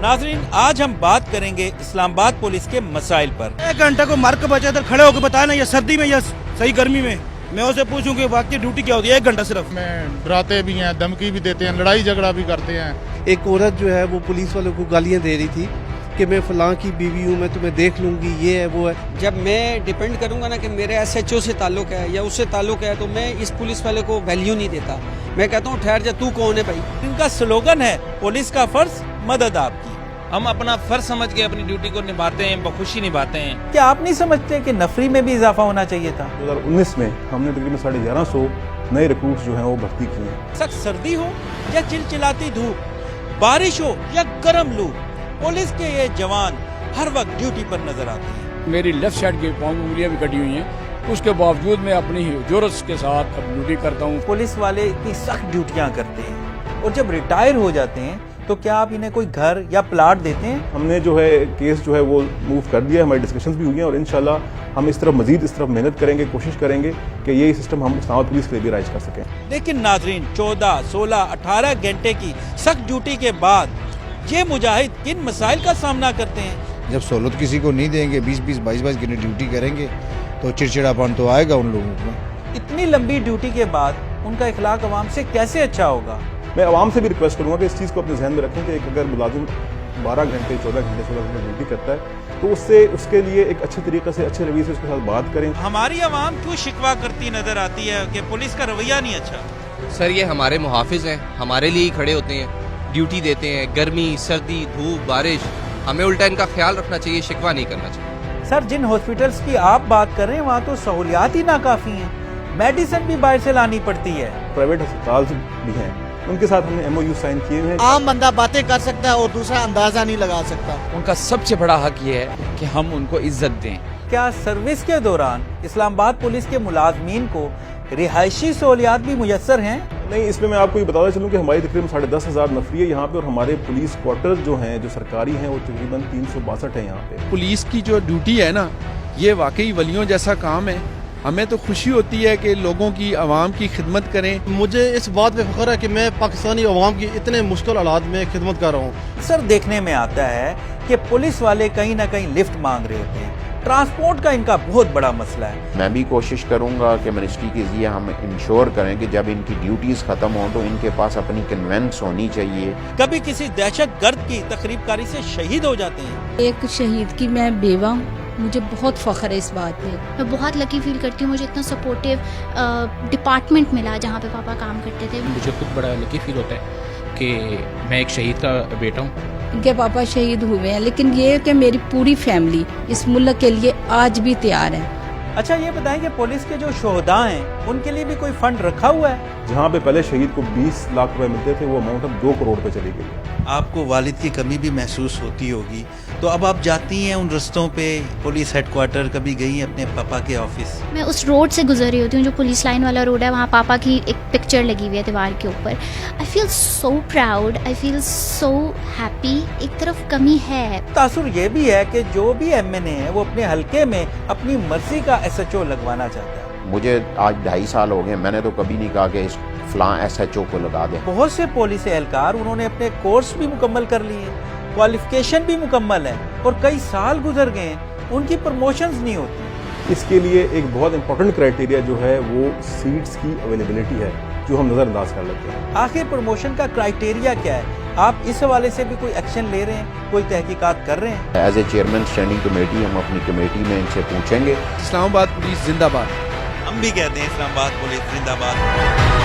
नाज़रीन, आज हम बात करेंगे इस्लामाबाद पुलिस के मसाइल पर। 1 घंटा को मार के बचा इधर खड़े होकर बताया ना, ये सर्दी में या सही गर्मी में, मैं उसे पूछूं कि वाकई ड्यूटी क्या होती है 1 घंटा सिर्फ। में डराते भी हैं, धमकी भी देते हैं, लड़ाई झगड़ा भी करते हैं। एक औरत जो है वो पुलिस वालों को गालियां दे रही थी कि मैं फलां की बीवी हूँ, मैं तुम्हें देख लूंगी, ये है वो है। जब मैं डिपेंड करूंगा ना कि मेरे SHO से ताल्लुक है या उससे ताल्लुक है, तो मैं इस पुलिस वाले को वैल्यू नहीं देता। मैं कहता हूँ ठहर जा, तू कौन है भाई। इनका स्लोगन है पुलिस का फर्ज मदद आपकी। हम अपना फर्ज समझ के अपनी ड्यूटी को निभाते हैं, बखुशी निभाते हैं। क्या आप नहीं समझते कि नफरी में भी इजाफा होना चाहिए था? 2019 में हमने तकरीबन 1150 नए रिक्रूट्स जो हैं वो भर्ती किए हैं। सख्त सर्दी हो या चिलचिलाती धूप, बारिश हो या गर्म लू, पुलिस के ये जवान हर वक्त ड्यूटी पर नजर आते हैं। मेरी लेफ्ट साइड की पांव उंगलियां भी कटी हुई हैं, उसके बावजूद मैं अपनी जोरस के साथ अब ड्यूटी करता हूँ। पुलिस वाले इतनी सख्त ड्यूटियां करते हैं और जब रिटायर हो जाते हैं तो क्या आप इन्हें कोई घर या प्लाट देते हैं? हमने जो है केस जो है वो मूव कर दिया, हमारी डिस्कशंस भी हुई हैं और इंशाल्लाह हम इस तरफ मेहनत करेंगे, कोशिश करेंगे कि ये सिस्टम हम इस्लामाबाद पुलिस के लिए भी राइज कर सकें। लेकिन नाजरीन, 14, 16, 18 घंटे की सख्त ड्यूटी के बाद ये मुजाहिद किन मसाइल का सामना करते हैं? जब सहूलत किसी को नहीं देंगे, 20-20, 22-22 घंटे ड्यूटी करेंगे तो चिड़चिड़ापन तो आएगा उन लोगों को। इतनी लंबी ड्यूटी के बाद उनका इखलाक अवाम से कैसे अच्छा होगा? मैं आवाम से भी रिक्वेस्ट करूंगा कि इस चीज़ को अपने जहन में रखें कि अगर मुलाजिम 12 घंटे 14 घंटे 16 घंटे ड्यूटी करता है तो उसके लिए एक अच्छे तरीके से, अच्छे रवैये से उसके साथ बात करें। हमारी आवाम क्यों शिकवा करती नजर आती है कि पुलिस का रवैया नहीं अच्छा? सर, ये हमारे मुहाफिज हैं, हमारे लिए ही खड़े होते हैं, ड्यूटी देते हैं, गर्मी सर्दी धूप बारिश, हमें उल्टा इनका ख्याल रखना चाहिए, शिकवा नहीं करना चाहिए। सर, जिन हॉस्पिटल्स की आप बात कर रहे हैं वहाँ तो सहूलियात ही नाकाफी हैं, मेडिसिन भी बाहर से लानी पड़ती है। प्राइवेट अस्पताल भी हैं, उनके साथ हमने MOU साइन किए हैं। आम बंदा बातें कर सकता है और दूसरा अंदाजा नहीं लगा सकता। उनका सबसे बड़ा हक ये है कि हम उनको इज्जत दें। क्या सर्विस के दौरान इस्लामाबाद पुलिस के मुलाजमीन को रिहायशी सहूलियात भी मुयस्सर हैं? नहीं, इसमें मैं आपको ये बताता चलूँ कि हमारी तकरीबन 10,500 नफरी है यहाँ पे और हमारे पुलिस क्वार्टर जो हैं, जो सरकारी हैं, वो तकरीबन 362 हैं यहाँ पे। पुलिस की जो ड्यूटी है ना, ये वाकई वलियों जैसा काम है। हमें तो खुशी होती है कि लोगों की, आवाम की खिदमत करें। मुझे इस बात पे फख्र है कि मैं पाकिस्तानी अवाम की इतने मुश्किल हालात में खिदमत कर रहा हूँ। अक्सर देखने में आता है कि पुलिस वाले कहीं ना कहीं लिफ्ट मांग रहे होते हैं, ट्रांसपोर्ट का इनका बहुत बड़ा मसला है। मैं भी कोशिश करूंगा कि मिनिस्ट्री के ज़रिए हम इंश्योर करें कि जब इनकी ड्यूटीज़ ख़त्म हों तो इनके पास अपनी कन्वेंस होनी चाहिए। कभी किसी दहशत गर्द की तकरीबकारी से शहीद हो जाते हैं। एक शहीद की मैं बेवा हूँ, मुझे बहुत फख्र है इस बात पे। मैं बहुत लकी फील करती हूँ, मुझे इतना सपोर्टिव डिपार्टमेंट मिला जहाँ पे पापा काम करते थे। मुझे खुद बड़ा लकी फील होता है कि मैं एक शहीद का बेटा हूँ। इनके पापा शहीद हुए हैं, लेकिन ये है कि मेरी पूरी फैमिली इस मुल्क के लिए आज भी तैयार है। अच्छा, ये बताएं कि पुलिस के जो शोहदा हैं उनके लिए भी कोई फंड रखा हुआ है? जहाँ पे पहले शहीद को 20 लाख रुपए मिलते थे, वो अमाउंट अब 2 करोड़ पे चली गई। आपको वालिद की कमी भी महसूस होती होगी, तो अब आप जाती हैं उन रस्तों पे, पुलिस हेडक्वार्टर कभी गई हैं अपने पापा के ऑफिस? मैं उस रोड से गुजर रही होती हूँ जो पुलिस लाइन वाला रोड है, वहाँ पापा की एक पिक्चर लगी हुई है दीवार के ऊपर। I feel so proud, I feel so happy. एक तरफ कमी है। तासुर ये भी है कि जो भी MNA है वो अपने हलके में अपनी मर्जी का SHO लगवाना चाहता है। मुझे आज 2.5 साल हो गए, मैंने तो कभी नहीं कहा कि इस फलां SHO को लगा दें। बहुत से पुलिस एहलकार उन्होंने अपने कोर्स भी मुकम्मल कर लिए, क्वालिफिकेशन भी मुकम्मल है और कई साल गुजर गए हैं, उनकी प्रमोशंस नहीं होती। इसके लिए एक बहुत इंपॉर्टेंट क्राइटेरिया जो है वो सीट्स की अवेलेबिलिटी है, जो हम नज़रअंदाज कर लेते हैं। आखिर प्रमोशन का क्राइटेरिया क्या है? आप इस हवाले से भी कोई एक्शन ले रहे हैं, कोई तहकीकात कर रहे हैं? As a chairman standing committee हम अपनी कमेटी में इनसे पूछेंगे। इस्लामाबाद पुलिस जिंदाबाद। हम भी कहते हैं इस्लामाबाद पुलिस जिंदाबाद।